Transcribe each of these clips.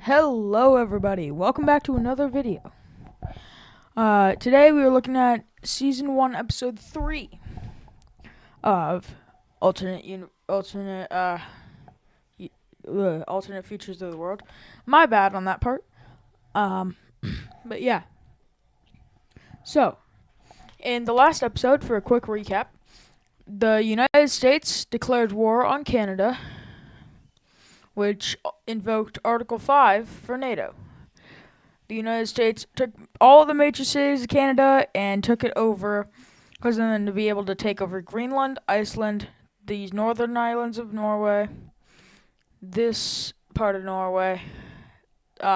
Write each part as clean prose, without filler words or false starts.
Hello everybody, welcome back to another video. Today we are looking at Season 1, Episode 3 of alternate features of the world. My bad on that part. But yeah. So, in the last episode, for a quick recap, the United States declared war on Canada, which invoked Article 5 for NATO. The United States took all the major cities of Canada and took it over, causing them to be able to take over Greenland, Iceland, the northern islands of Norway, this part of Norway,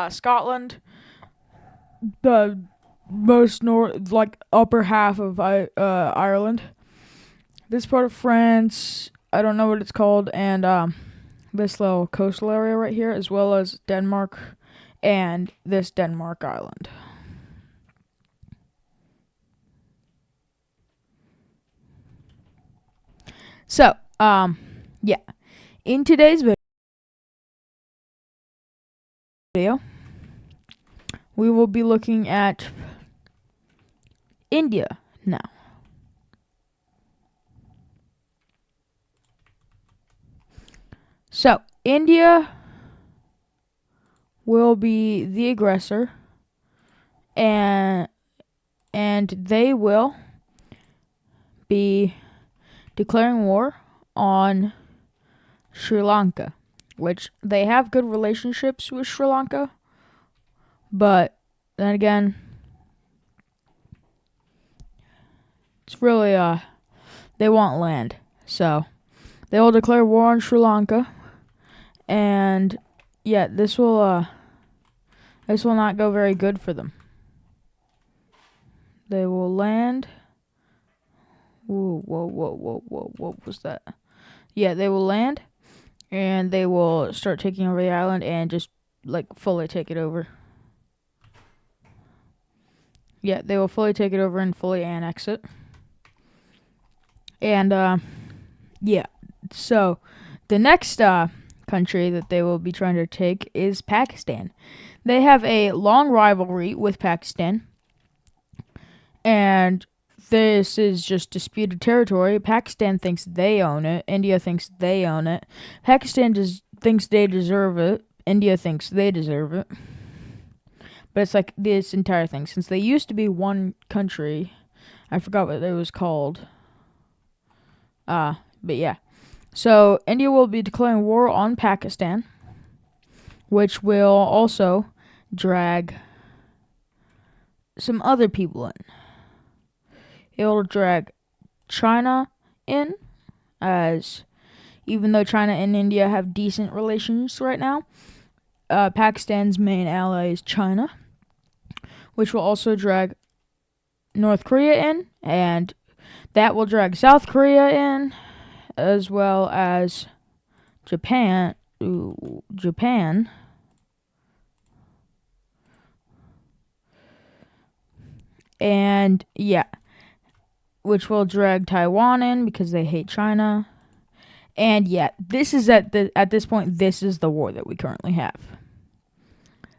Scotland, the most upper half of Ireland, this part of France, I don't know what it's called, and this little coastal area right here, as well as Denmark and this Denmark island. So, yeah. In today's video, we will be looking at India now. So, India will be the aggressor, and they will be declaring war on Sri Lanka, which they have good relationships with Sri Lanka, but then again, it's really they want land, so they will declare war on Sri Lanka, and yeah, this will not go very good for them. They will land. Whoa, what was that? Yeah, they will land, and they will start taking over the island and just, fully take it over. Yeah, they will fully take it over and fully annex it. And, yeah. So, the next, country that they will be trying to take is Pakistan. They have a long rivalry with Pakistan, and this is just disputed territory. Pakistan thinks they own it. India thinks they own it. Pakistan just thinks they deserve it. India thinks they deserve it. But it's like this entire thing. Since they used to be one country, I forgot what it was called. But yeah. So India will be declaring war on Pakistan, which will also drag some other people in. It will drag China in, as even though China and India have decent relations right now, Pakistan's main ally is China, which will also drag North Korea in, and that will drag South Korea in, as well as Japan. And yeah, which will drag Taiwan in because they hate China. And yeah, this is at this point, this is the war that we currently have.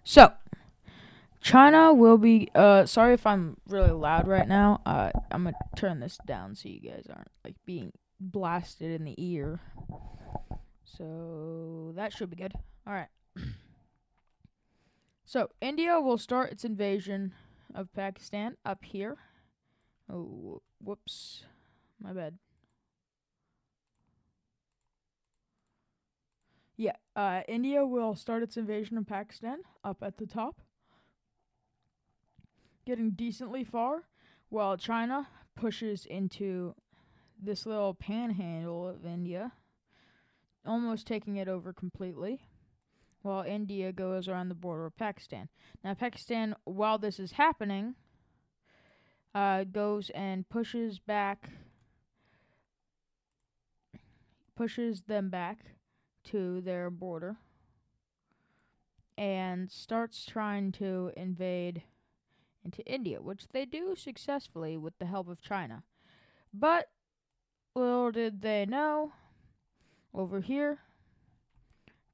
So, China will be, sorry if I'm really loud right now. I'm gonna turn this down so you guys aren't, being blasted in the ear. So, that should be good. Alright. So, India will start its invasion of Pakistan up here. Oh, whoops. My bad. Yeah, India will start its invasion of Pakistan up at the top, getting decently far, while China pushes into this little panhandle of India, almost taking it over completely, while India goes around the border of Pakistan. Now, Pakistan, while this is happening, goes and pushes them back to their border, and starts trying to invade into India, which they do successfully with the help of China. But little did they know, over here,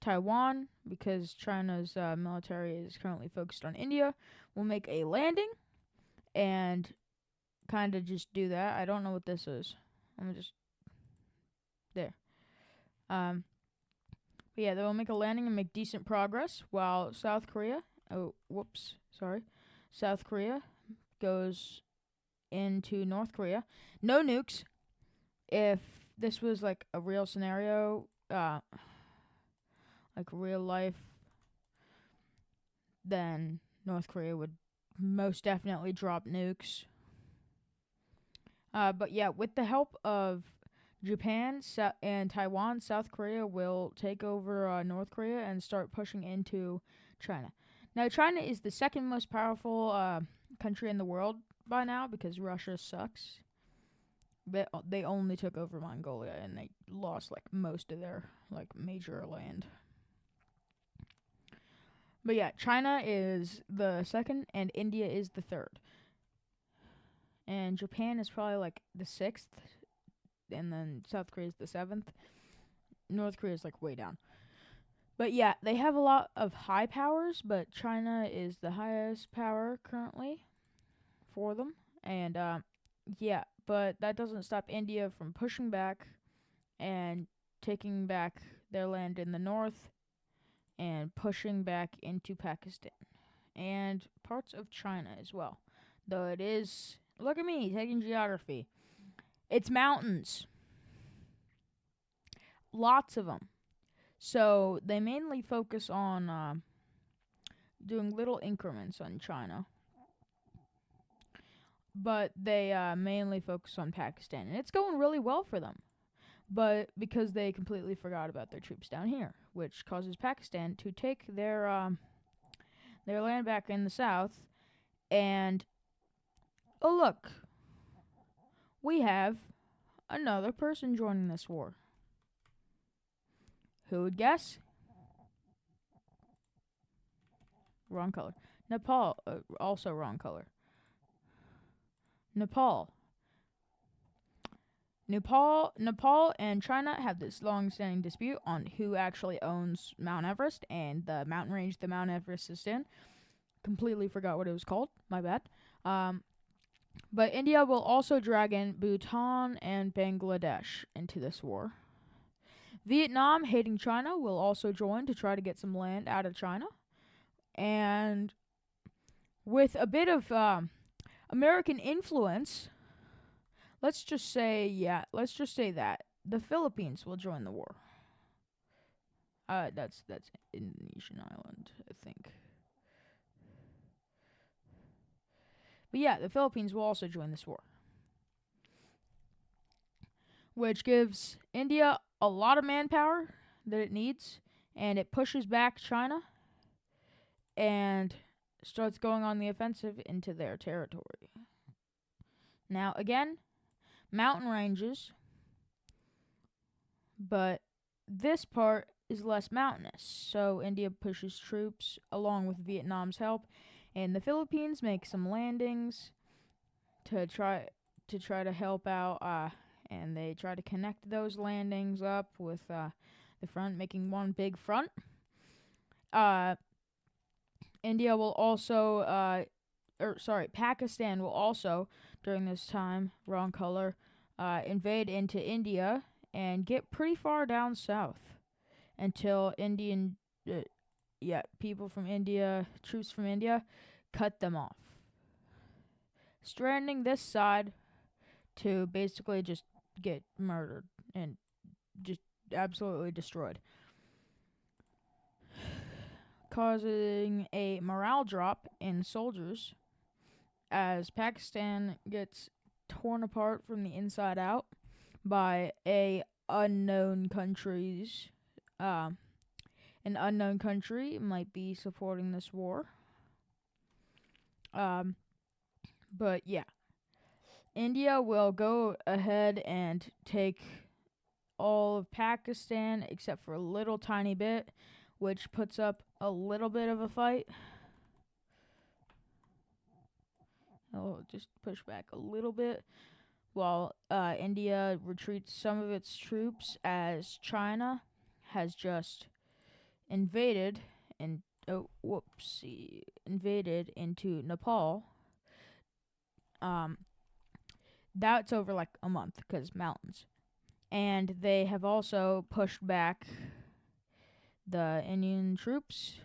Taiwan, because China's military is currently focused on India, will make a landing and kind of just do that. I don't know what this is. I'm just there. But yeah, they will make a landing and make decent progress, while South Korea, South Korea goes into North Korea. No nukes. If this was like a real scenario, like real life, then North Korea would most definitely drop nukes. But yeah, with the help of Japan and Taiwan, South Korea will take over North Korea and start pushing into China. Now, China is the second most powerful country in the world by now because Russia sucks. They only took over Mongolia and they lost like most of their like major land. But yeah, China is the second and India is the third. And Japan is probably like the sixth, and then South Korea is the seventh. North Korea is like way down. But yeah, they have a lot of high powers, but China is the highest power currently for them. And yeah, but that doesn't stop India from pushing back and taking back their land in the north and pushing back into Pakistan and parts of China as well. Though it is, look at me taking geography. It's mountains. Lots of them. So they mainly focus on doing little increments on China. But they mainly focus on Pakistan. And it's going really well for them. But because they completely forgot about their troops down here, which causes Pakistan to take their land back in the south. And, oh look, we have another person joining this war. Who would guess? Wrong color. Nepal, also wrong color. Nepal and China have this long-standing dispute on who actually owns Mount Everest and the mountain range the Mount Everest is in. Completely forgot what it was called. My bad. But India will also drag in Bhutan and Bangladesh into this war. Vietnam, hating China, will also join to try to get some land out of China. And with a bit of American influence, let's just say that the Philippines will join the war. That's Indonesian island, I think. But yeah, the Philippines will also join this war, which gives India a lot of manpower that it needs, and it pushes back China and starts going on the offensive into their territory. Now, again, mountain ranges, but this part is less mountainous, so India pushes troops along with Vietnam's help, and the Philippines make some landings to try to help out, and they try to connect those landings up with the front, making one big front. India will also, Pakistan will also, during this time, wrong color, invade into India and get pretty far down south until troops from India, cut them off, stranding this side to basically just get murdered and just absolutely destroyed, causing a morale drop in soldiers as Pakistan gets torn apart from the inside out by an unknown country might be supporting this war. But yeah, India will go ahead and take all of Pakistan except for a little tiny bit, which puts up a little bit of a fight. I'll just push back a little bit while India retreats some of its troops as China has just invaded into Nepal. That's over like a month because mountains. And they have also pushed back the Indian troops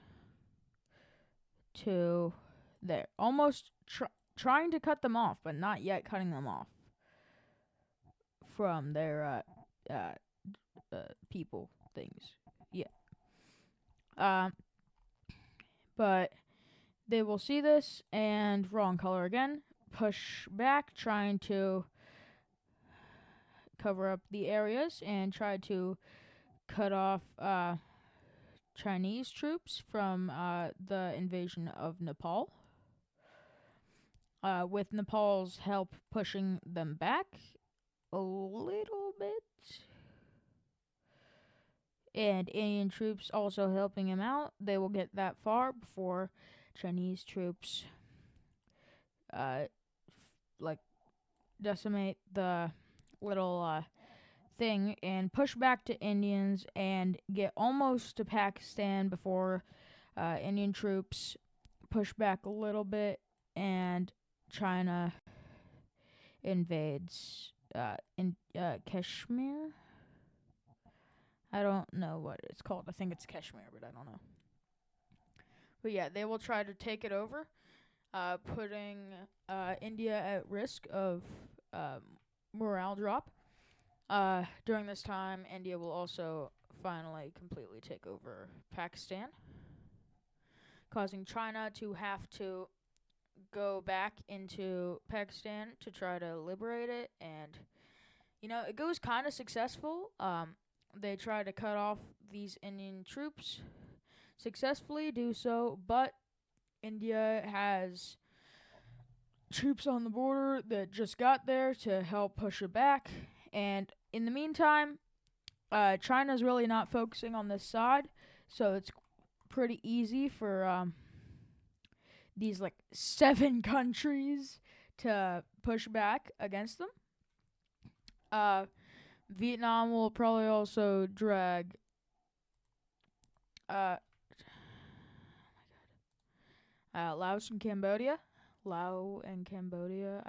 to there, almost trying to cut them off, but not yet cutting them off from their people things. Yeah. But they will see this and wrong color again, push back, trying to cover up the areas and try to cut off Chinese troops from the invasion of Nepal. With Nepal's help pushing them back a little bit, and Indian troops also helping him out, they will get that far before Chinese troops decimate the little thing and push back to Indians and get almost to Pakistan before Indian troops push back a little bit and China invades Kashmir. I don't know what it's called. I think it's Kashmir, but I don't know. But yeah, they will try to take it over, putting India at risk of morale drop. During this time, India will also finally completely take over Pakistan, causing China to have to go back into Pakistan to try to liberate it. And, it goes kind of successful. They try to cut off these Indian troops, successfully do so, but India has troops on the border that just got there to help push it back. And in the meantime, China's really not focusing on this side, so it's pretty easy for these 7 countries to push back against them. Vietnam will probably also drag Laos and Cambodia. I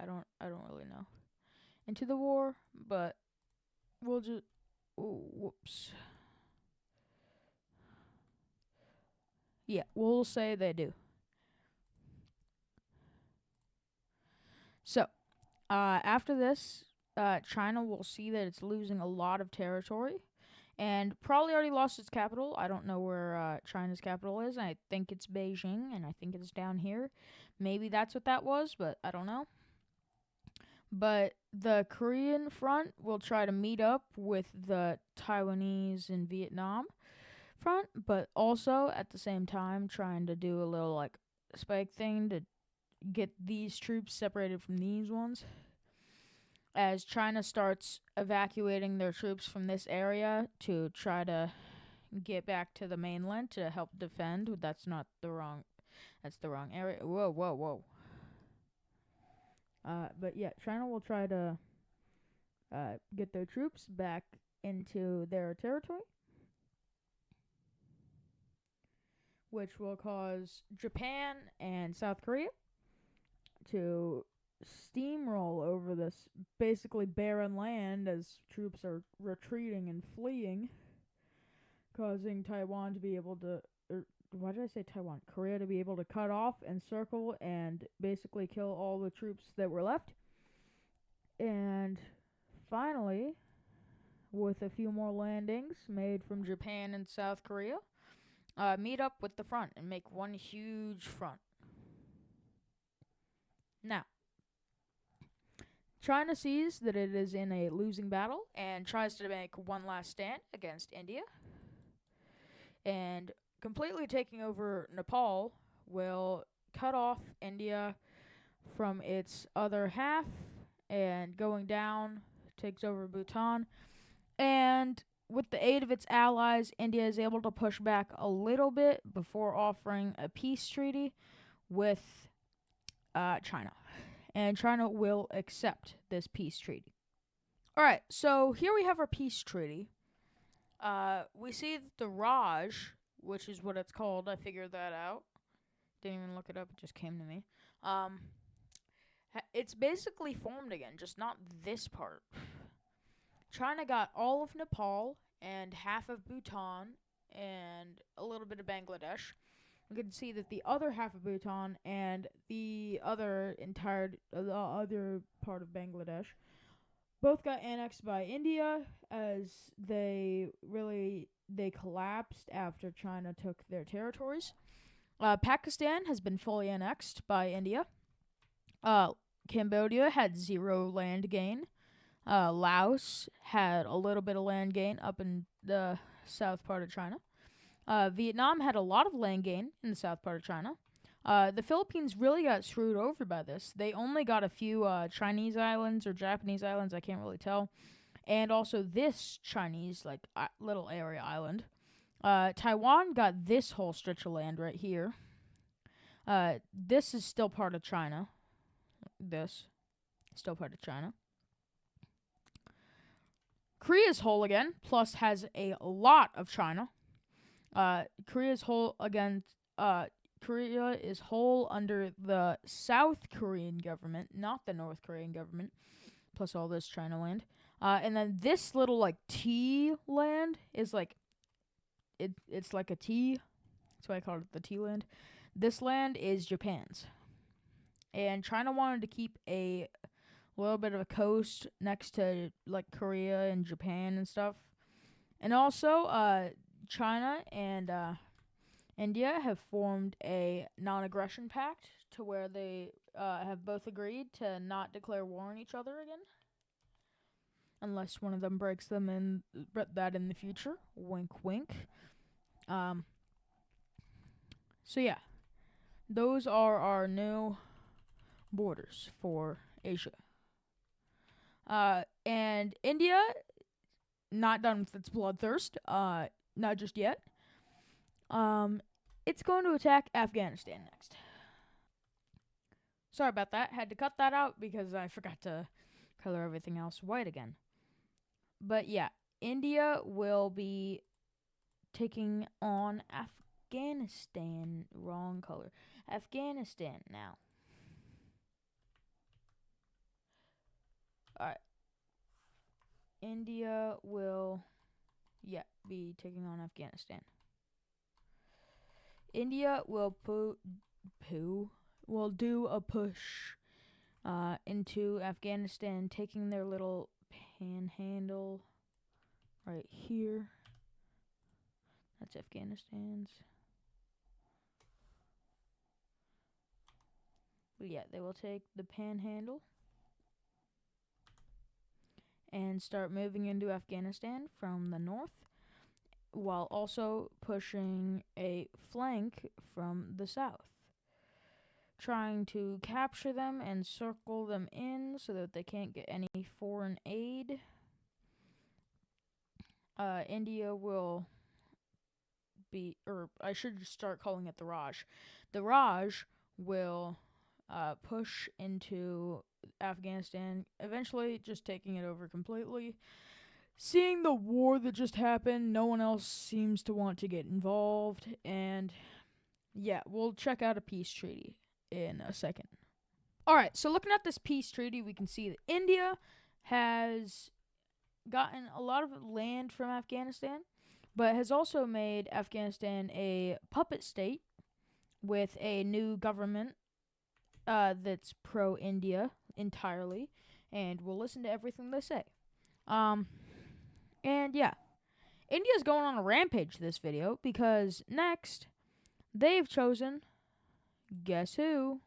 don't really know, into the war, but we'll just yeah, we'll say they do. So, after this, China will see that it's losing a lot of territory and probably already lost its capital. I don't know where China's capital is. I think it's Beijing, and I think it's down here. Maybe that's what that was, but I don't know. But the Korean front will try to meet up with the Taiwanese and Vietnam front, but also at the same time trying to do a little spike thing to get these troops separated from these ones. As China starts evacuating their troops from this area to try to get back to the mainland to help defend. That's the wrong area. Whoa. But yeah, China will try to get their troops back into their territory, which will cause Japan and South Korea to steamroll over this basically barren land as troops are retreating and fleeing, causing Taiwan to be able to, why did I say Taiwan? Korea to be able to cut off and circle and basically kill all the troops that were left. And finally, with a few more landings made from Japan and South Korea, meet up with the front and make one huge front. Now, China sees that it is in a losing battle and tries to make one last stand against India. And completely taking over Nepal will cut off India from its other half, and going down takes over Bhutan. And with the aid of its allies, India is able to push back a little bit before offering a peace treaty with China. And China will accept this peace treaty. Alright, so here we have our peace treaty. We see that the Raj which is what it's called. I figured that out. Didn't even look it up. It just came to me. It's basically formed again, just not this part. China got all of Nepal and half of Bhutan and a little bit of Bangladesh. You can see that the other half of Bhutan and the other part of Bangladesh both got annexed by India, as they collapsed after China took their territories. Pakistan has been fully annexed by India. Cambodia had 0 land gain. Laos had a little bit of land gain up in the south part of China. Vietnam had a lot of land gain in the south part of China. The Philippines really got screwed over by this. They only got a few Chinese islands or Japanese islands, I can't really tell. And also this Chinese, little area island. Taiwan got this whole stretch of land right here. This is still part of China. This. Still part of China. Korea's whole again, plus has a lot of China. Korea's whole again. Korea is whole under the South Korean government, not the North Korean government, plus all this China land. And then this little T land is it's like a T. That's why I call it the T land. This land is Japan's. And China wanted to keep a little bit of a coast next to Korea and Japan and stuff. And also, China and India have formed a non-aggression pact to where they have both agreed to not declare war on each other again. Unless one of them breaks them in the future. Wink, wink. So yeah. Those are our new borders for Asia. And India, not done with its bloodthirst. Not just yet. It's going to attack Afghanistan next. Sorry about that. Had to cut that out because I forgot to color everything else white again. But yeah, India will be taking on Afghanistan. Wrong color. Afghanistan now. Alright. India will, be taking on Afghanistan. India will do a push into Afghanistan, taking their little panhandle right here. That's Afghanistan's. But yeah, they will take the panhandle and start moving into Afghanistan from the north, while also pushing a flank from the south, trying to capture them and circle them in so that they can't get any foreign aid. India will be, or I should start calling it the Raj. The Raj will push into Afghanistan, eventually just taking it over completely. Seeing the war that just happened, no one else seems to want to get involved, and yeah, we'll check out a peace treaty in a second. Alright, so looking at this peace treaty, we can see that India has gotten a lot of land from Afghanistan, but has also made Afghanistan a puppet state with a new government that's pro-India entirely, and we'll listen to everything they say. And yeah, India's going on a rampage this video because next they've chosen, guess who?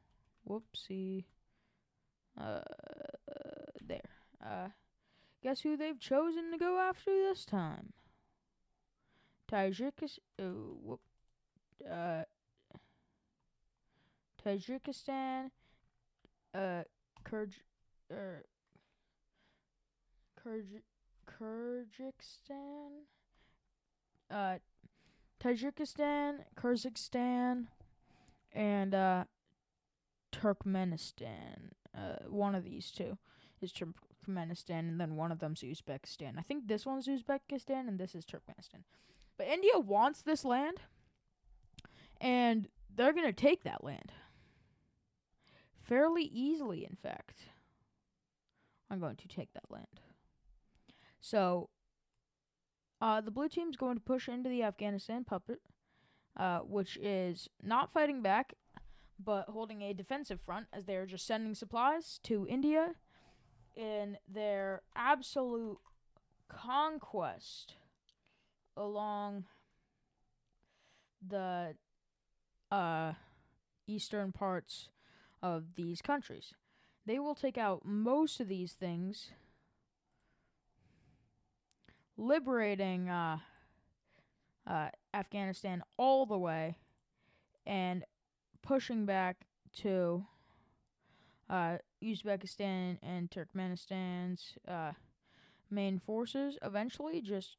Whoopsie. There. Guess who they've chosen to go after this time? Tajikistan, Kyrgyzstan, Tajikistan, Kyrgyzstan, and Turkmenistan. One of these two is Turkmenistan, and then one of them's Uzbekistan. I think this one's Uzbekistan, and this is Turkmenistan. But India wants this land. And they're going to take that land. Fairly easily, in fact. I'm going to take that land. So, the blue team's going to push into the Afghanistan puppet, which is not fighting back, but holding a defensive front as they are just sending supplies to India in their absolute conquest along the eastern parts of these countries. They will take out most of these things, liberating Afghanistan all the way and pushing back to Uzbekistan and Turkmenistan's main forces, eventually just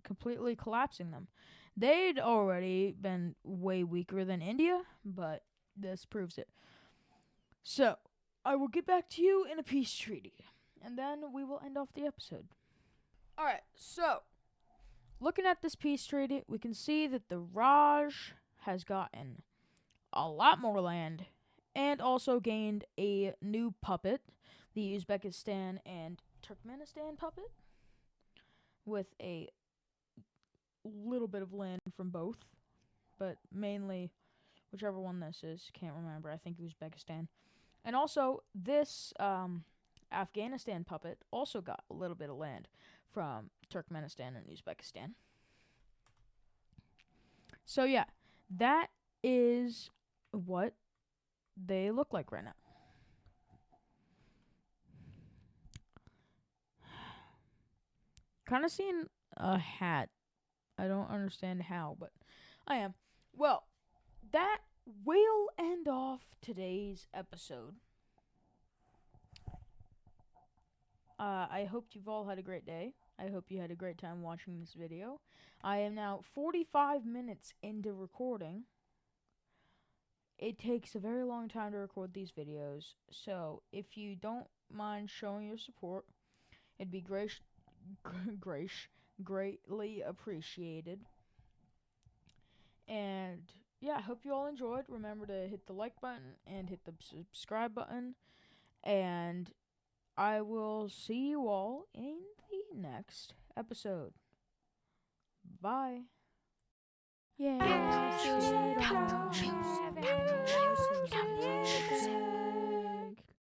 completely collapsing them. They'd already been way weaker than India, but this proves it. So, I will get back to you in a peace treaty, and then we will end off the episode. Alright, so, looking at this peace treaty, we can see that the Raj has gotten a lot more land and also gained a new puppet, the Uzbekistan and Turkmenistan puppet, with a little bit of land from both, but mainly whichever one this is. Can't remember. I think Uzbekistan. And also, this Afghanistan puppet also got a little bit of land from Turkmenistan and Uzbekistan. So yeah, that is what they look like right now. Kind of seeing a hat. I don't understand how, but I am. Well, that will end off today's episode. I hope you've all had a great day. I hope you had a great time watching this video. I am now 45 minutes into recording. It takes a very long time to record these videos, so if you don't mind showing your support, it'd be greatly appreciated. And yeah, I hope you all enjoyed. Remember to hit the like button and hit the subscribe button. And I will see you all in the next episode. Bye. Yeah.